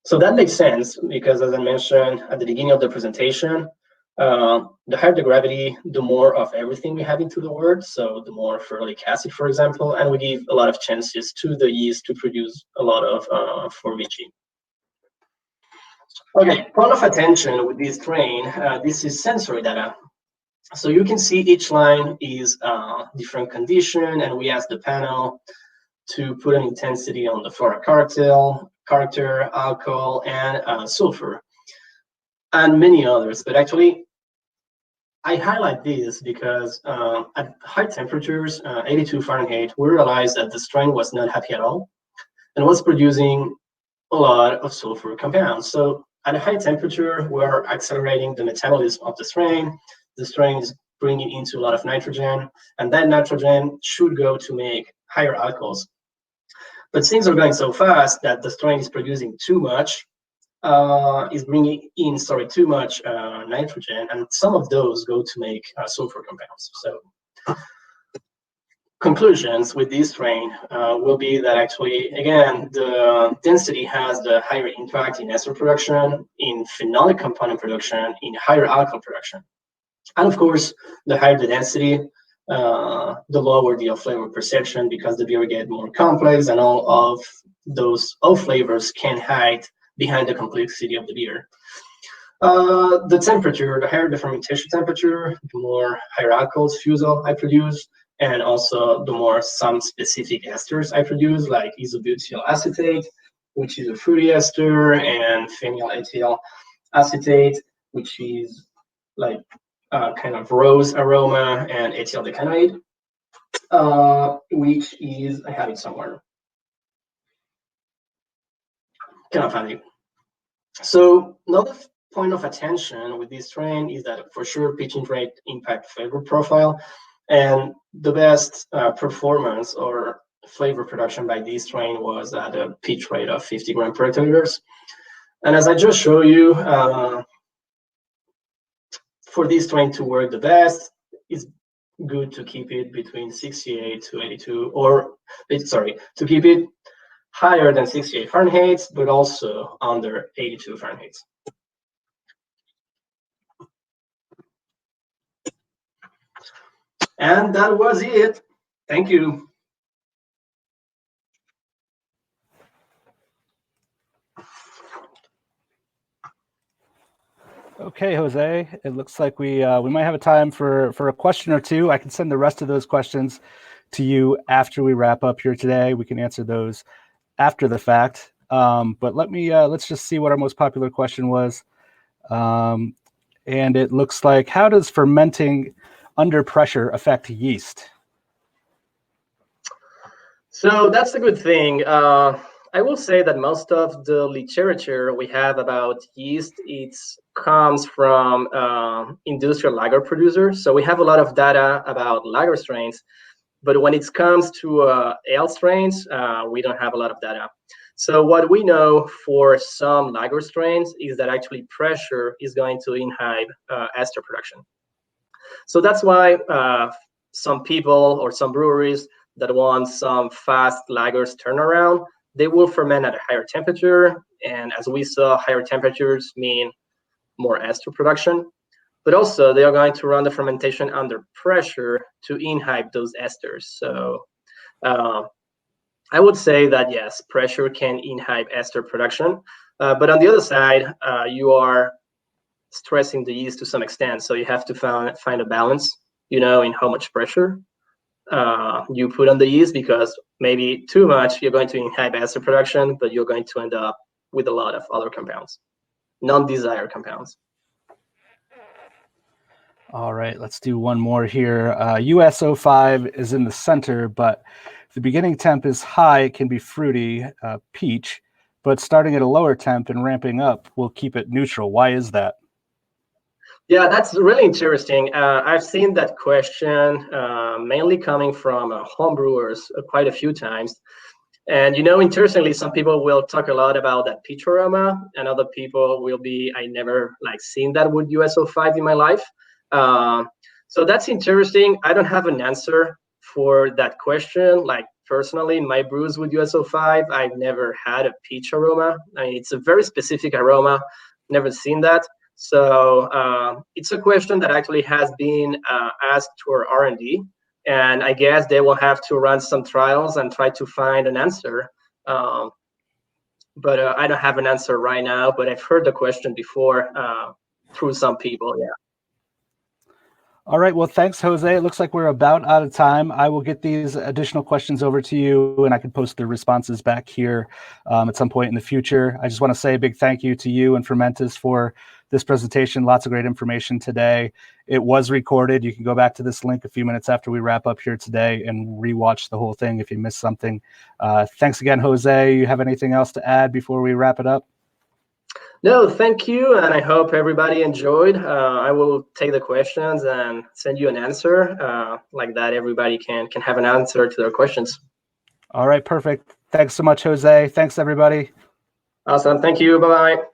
So that makes sense because, as I mentioned at the beginning of the presentation, the higher the gravity, the more of everything we have into the wort. So the more ferulic acid, for example, and we give a lot of chances to the yeast to produce a lot of 4VG. Okay, point of attention with this strain, this is sensory data. So you can see each line is different condition, and we ask the panel to put an intensity on the floral character, alcohol, and sulfur, and many others. But actually, I highlight this because at high temperatures, 82 Fahrenheit, we realized that the strain was not happy at all and was producing a lot of sulfur compounds. So at a high temperature, we're accelerating the metabolism of the strain. The strain is bringing into a lot of nitrogen, and that nitrogen should go to make higher alcohols. But things are going so fast that the strain is producing too much, is bringing in, too much nitrogen, and some of those go to make sulfur compounds. So conclusions with this strain will be that actually, again, the density has the higher impact in ester production, in phenolic component production, in higher alcohol production. And of course, the higher the density, the lower the flavor perception, because the beer get more complex and all of those flavors can hide behind the complexity of the beer. The temperature, the higher the fermentation temperature, the more higher alcohols fusel I produce, and also the more some specific esters I produce, like isobutyl acetate, which is a fruity ester, and phenylethyl acetate, which is like kind of rose aroma, and ethyl decanoate, which is, I have it somewhere. Cannot find it. So another point of attention with this strain is that for sure pitching rate impact flavor profile, and the best performance or flavor production by this strain was at a pitch rate of 50 grams per hectoliters. And as I just showed you, for this strain to work the best, it's good to keep it between 68 to 82, or to keep it higher than 68 Fahrenheit, but also under 82 Fahrenheit. And that was it. Thank you. Okay, Jose, it looks like we might have a time for a question or two. I can send the rest of those questions to you after we wrap up here today. We can answer those after the fact. But let's just see what our most popular question was. And it looks like, how does fermenting under pressure affect yeast? So that's a good thing. I will say that most of the literature we have about yeast, it comes from industrial lager producers. So we have a lot of data about lager strains, but when it comes to ale strains, we don't have a lot of data. So what we know for some lager strains is that actually pressure is going to inhibit ester production. So that's why some people or some breweries that want some fast lagers turnaround, they will ferment at a higher temperature. And as we saw, higher temperatures mean more ester production. But also, they are going to run the fermentation under pressure to inhibit those esters. So I would say that, yes, pressure can inhibit ester production. But on the other side, you are stressing the yeast to some extent. So you have to find a balance, in how much pressure you put on the yeast, because maybe too much, you're going to inhibit ester production, but you're going to end up with a lot of other compounds, non-desired compounds. All right, let's do one more here. US05 is in the center, but if the beginning temp is high, it can be fruity, peach, but starting at a lower temp and ramping up will keep it neutral. Why is that? Yeah, that's really interesting. I've seen that question mainly coming from home brewers quite a few times. And, interestingly, some people will talk a lot about that peach aroma, and other people will be, I never seen that with US05 in my life. So that's interesting. I don't have an answer for that question. Like personally, my brews with USO5, I've never had a peach aroma. I mean, it's a very specific aroma. Never seen that. So it's a question that actually has been asked to our R&D, and I guess they will have to run some trials and try to find an answer. But I don't have an answer right now. But I've heard the question before through some people. Yeah. All right. Well, thanks, Jose. It looks like we're about out of time. I will get these additional questions over to you, and I can post the responses back here at some point in the future. I just want to say a big thank you to you and Fermentis for this presentation. Lots of great information today. It was recorded. You can go back to this link a few minutes after we wrap up here today and rewatch the whole thing if you missed something. Thanks again, Jose. You have anything else to add before we wrap it up? No, thank you, and I hope everybody enjoyed. I will take the questions and send you an answer. Like that, everybody can have an answer to their questions. All right, perfect. Thanks so much, Jose. Thanks, everybody. Awesome. Thank you. Bye-bye.